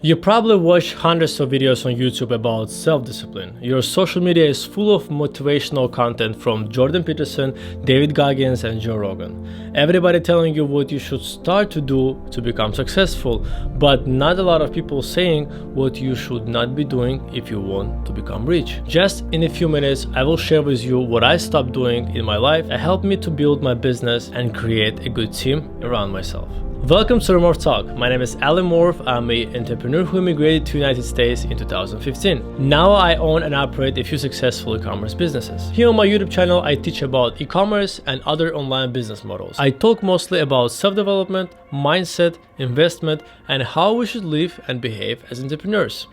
You probably watch hundreds of videos on YouTube about self-discipline. Your social media is full of motivational content from Jordan Peterson, David Goggins, and Joe Rogan. Everybody telling you what you should start to do to become successful, but not a lot of people saying what you should not be doing if you want to become rich. Just in a few minutes, I will share with you what I stopped doing in my life that helped me to build my business and create a good team around myself. Welcome to Remorf Talk. My name is Alan Morf. I'm an entrepreneur who immigrated to the United States in 2015. Now I own and operate a few successful e-commerce businesses. Here on my YouTube channel, I teach about e-commerce and other online business models. I talk mostly about self-development, mindset, investment, and how we should live and behave as entrepreneurs.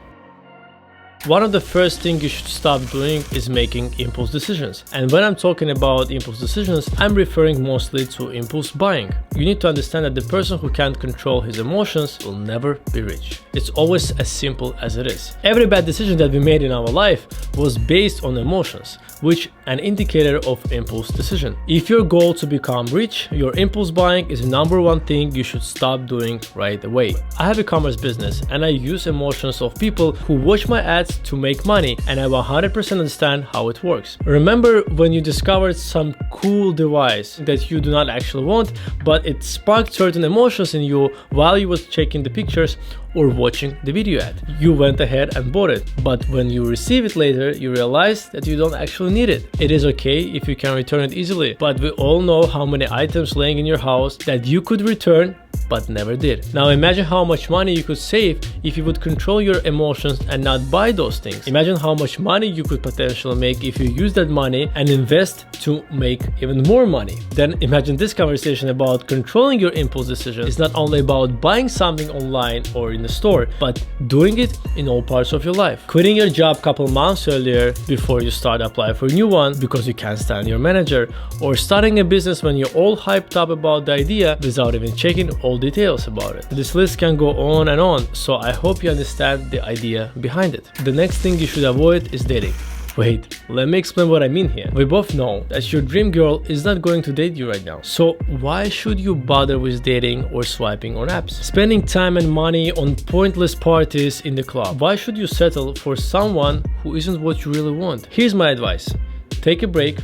One of the first things you should stop doing is making impulse decisions. And when I'm talking about impulse decisions, I'm referring mostly to impulse buying. You need to understand that the person who can't control his emotions will never be rich. It's always as simple as it is. Every bad decision that we made in our life was based on emotions, which an indicator of impulse decision. If your goal to become rich, your impulse buying is the number one thing you should stop doing right away. I have a e-commerce business and I use emotions of people who watch my ads to make money, and I 100% understand how it works. Remember when you discovered some cool device that you do not actually want, but it sparked certain emotions in you while you was checking the pictures or watching the video ad. You went ahead and bought it, but when you receive it later, you realize that you don't actually need it. It is okay if you can return it easily, but we all know how many items laying in your house that you could return but never did. Now imagine how much money you could save if you would control your emotions and not buy those things. Imagine how much money you could potentially make if you use that money and invest to make even more money. Then imagine this conversation about controlling your impulse decision is not only about buying something online or in the store, but doing it in all parts of your life. Quitting your job a couple months earlier before you start applying for a new one because you can't stand your manager, or starting a business when you're all hyped up about the idea without even checking all details about it. This list can go on and on, so I hope you understand the idea behind it. The next thing you should avoid is dating. Wait, let me explain what I mean here. We both know that your dream girl is not going to date you right now. So why should you bother with dating or swiping on apps? Spending time and money on pointless parties in the club. Why should you settle for someone who isn't what you really want? Here's my advice. Take a break.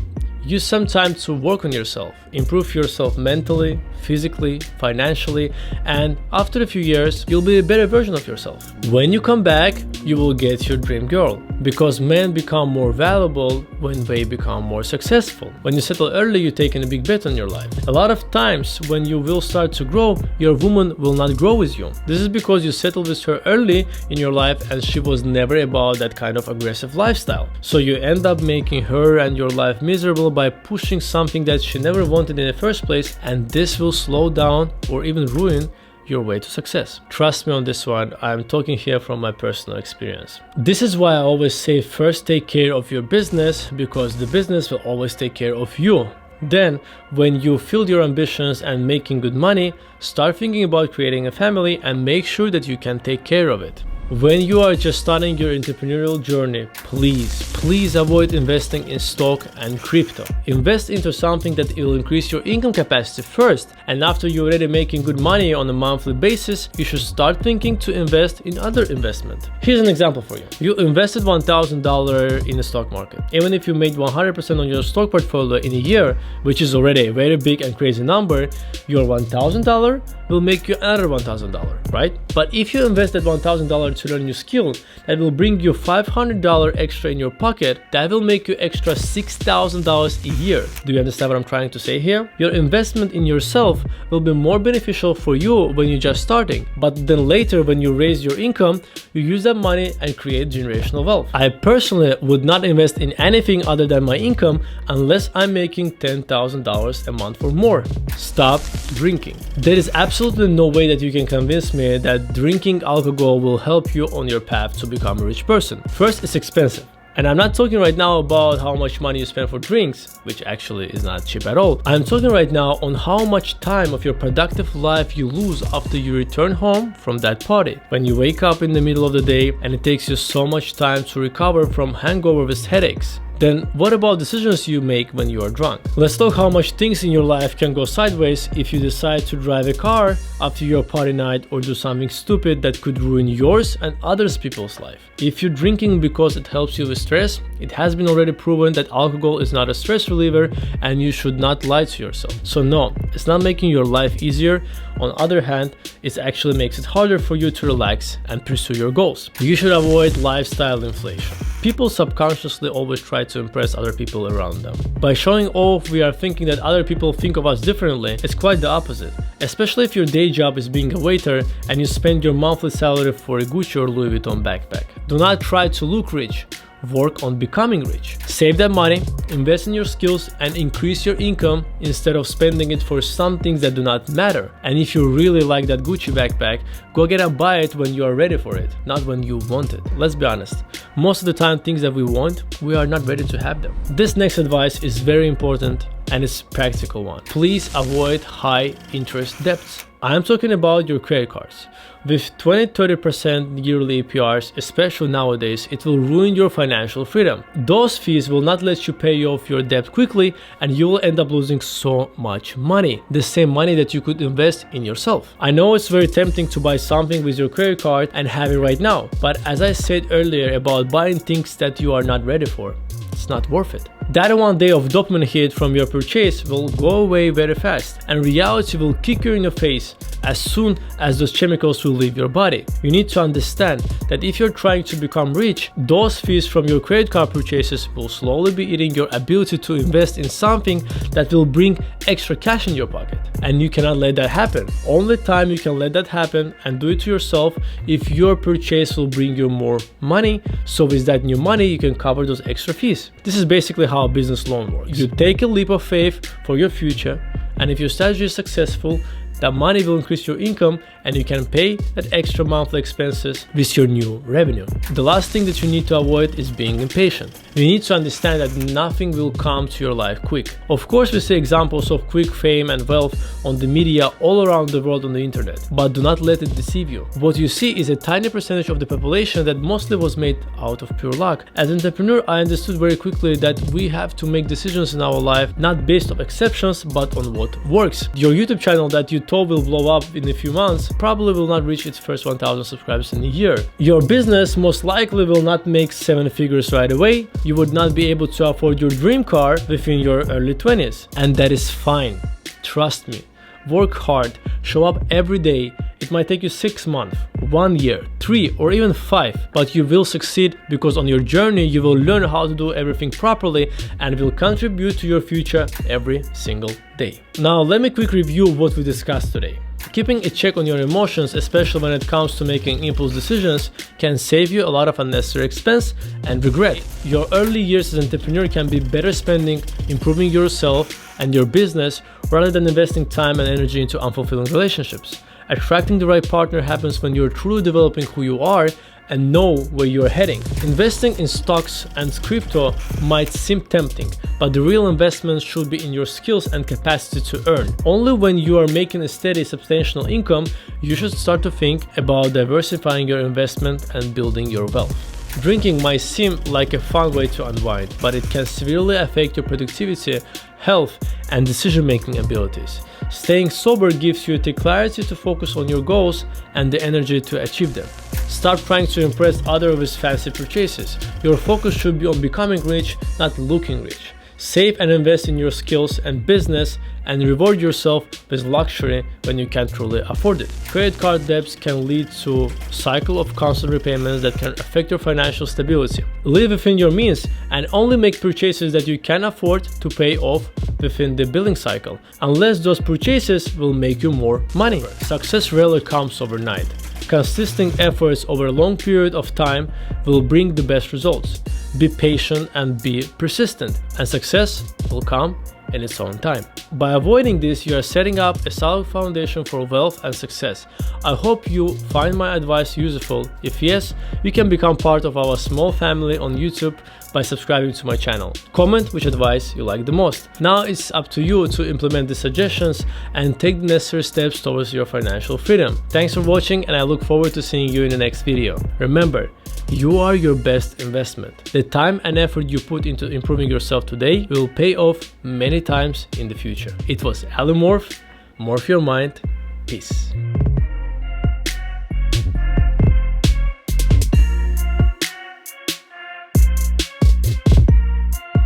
Use some time to work on yourself, improve yourself mentally, physically, financially, and after a few years, you'll be a better version of yourself. When you come back, you will get your dream girl, because men become more valuable when they become more successful. When you settle early, you're taking a big bet on your life. A lot of times, when you will start to grow, your woman will not grow with you. This is because you settled with her early in your life and she was never about that kind of aggressive lifestyle. So you end up making her and your life miserable by pushing something that she never wanted in the first place, and this will slow down or even ruin your way to success. Trust me on this one, I'm talking here from my personal experience. This is why I always say first take care of your business, because the business will always take care of you. Then, when you fulfill your ambitions and making good money, start thinking about creating a family and make sure that you can take care of it. When you are just starting your entrepreneurial journey, please avoid investing in stock and crypto. Invest into something that will increase your income capacity first, and after you're already making good money on a monthly basis, you should start thinking to invest in other investment. Here's an example for you. You invested $1,000 in the stock market. Even if you made 100% on your stock portfolio in a year, which is already a very big and crazy number, your $1,000 will make you another $1,000, right? But if you invested $1,000 to learn a new skill that will bring you $500 extra in your pocket, that will make you extra $6,000 a year. Do you understand what I'm trying to say here? Your investment in yourself will be more beneficial for you when you're just starting, but then later when you raise your income, you use that money and create generational wealth. I personally would not invest in anything other than my income unless I'm making $10,000 a month or more. Stop drinking. There is absolutely no way that you can convince me that drinking alcohol will help you on your path to become a rich person. First, it's expensive. And I'm not talking right now about how much money you spend for drinks, which actually is not cheap at all. I'm talking right now on how much time of your productive life you lose after you return home from that party. When you wake up in the middle of the day and it takes you so much time to recover from hangover with headaches. Then what about decisions you make when you are drunk? Let's talk how much things in your life can go sideways if you decide to drive a car after your party night or do something stupid that could ruin yours and others people's life. If you're drinking because it helps you with stress, it has been already proven that alcohol is not a stress reliever and you should not lie to yourself. So no, it's not making your life easier. On the other hand, it actually makes it harder for you to relax and pursue your goals. You should avoid lifestyle inflation. People subconsciously always try to impress other people around them. By showing off, we are thinking that other people think of us differently. It's quite the opposite. Especially if your day job is being a waiter and you spend your monthly salary for a Gucci or Louis Vuitton backpack. Do not try to look rich. Work on becoming rich. Save that money, invest in your skills, and increase your income instead of spending it for some things that do not matter. And if you really like that Gucci backpack, go get and buy it when you are ready for it, not when you want it. Let's be honest. Most of the time, things that we want, we are not ready to have them. This next advice is very important and it's a practical one. Please avoid high interest debts. I am talking about your credit cards. With 20-30% yearly APRs, especially nowadays, it will ruin your financial freedom. Those fees will not let you pay off your debt quickly and you will end up losing so much money. The same money that you could invest in yourself. I know it's very tempting to buy something with your credit card and have it right now, but as I said earlier about buying things that you are not ready for, it's not worth it. That one day of dopamine hit from your purchase will go away very fast and reality will kick you in the face as soon as those chemicals will leave your body. You need to understand that if you're trying to become rich, those fees from your credit card purchases will slowly be eating your ability to invest in something that will bring extra cash in your pocket. And you cannot let that happen. Only time you can let that happen and do it to yourself if your purchase will bring you more money. So with that new money, you can cover those extra fees. This is basically how a business loan works. You take a leap of faith for your future, and if your strategy is successful, that money will increase your income and you can pay that extra monthly expenses with your new revenue. The last thing that you need to avoid is being impatient. You need to understand that nothing will come to your life quick. Of course, we see examples of quick fame and wealth on the media all around the world on the internet, but do not let it deceive you. What you see is a tiny percentage of the population that mostly was made out of pure luck. As an entrepreneur, I understood very quickly that we have to make decisions in our life not based on exceptions, but on what works. Your YouTube channel that you thought will blow up in a few months probably will not reach its first 1,000 subscribers in a year. Your business most likely will not make 7 figures right away. You would not be able to afford your dream car within your early 20s. And that is fine. Trust me. Work hard. Show up every day. It might take you 6 months, 1 year, 3 or even 5, but you will succeed because on your journey you will learn how to do everything properly and will contribute to your future every single day. Now let me quick review what we discussed today. Keeping a check on your emotions, especially when it comes to making impulse decisions, can save you a lot of unnecessary expense and regret. Your early years as an entrepreneur can be better spending improving yourself and your business rather than investing time and energy into unfulfilling relationships. Attracting the right partner happens when you're truly developing who you are and know where you're heading. Investing in stocks and crypto might seem tempting, but the real investment should be in your skills and capacity to earn. Only when you are making a steady, substantial income, you should start to think about diversifying your investment and building your wealth. Drinking might seem like a fun way to unwind, but it can severely affect your productivity, health, and decision-making abilities. Staying sober gives you the clarity to focus on your goals and the energy to achieve them. Stop trying to impress others with fancy purchases. Your focus should be on becoming rich, not looking rich. Save and invest in your skills and business and reward yourself with luxury when you can truly afford it. Credit card debts can lead to a cycle of constant repayments that can affect your financial stability. Live within your means and only make purchases that you can afford to pay off within the billing cycle, unless those purchases will make you more money. Success rarely comes overnight. Consistent efforts over a long period of time will bring the best results. Be patient and be persistent, and success will come in its own time. By avoiding this, you are setting up a solid foundation for wealth and success. I hope you find my advice useful. If yes, you can become part of our small family on YouTube by subscribing to my channel. Comment which advice you like the most. Now it's up to you to implement the suggestions and take the necessary steps towards your financial freedom. Thanks for watching and I look forward to seeing you in the next video. Remember, You are your best investment. The time and effort you put into improving yourself today will pay off many times in the future. It was Alumorph. Morph your mind. Peace.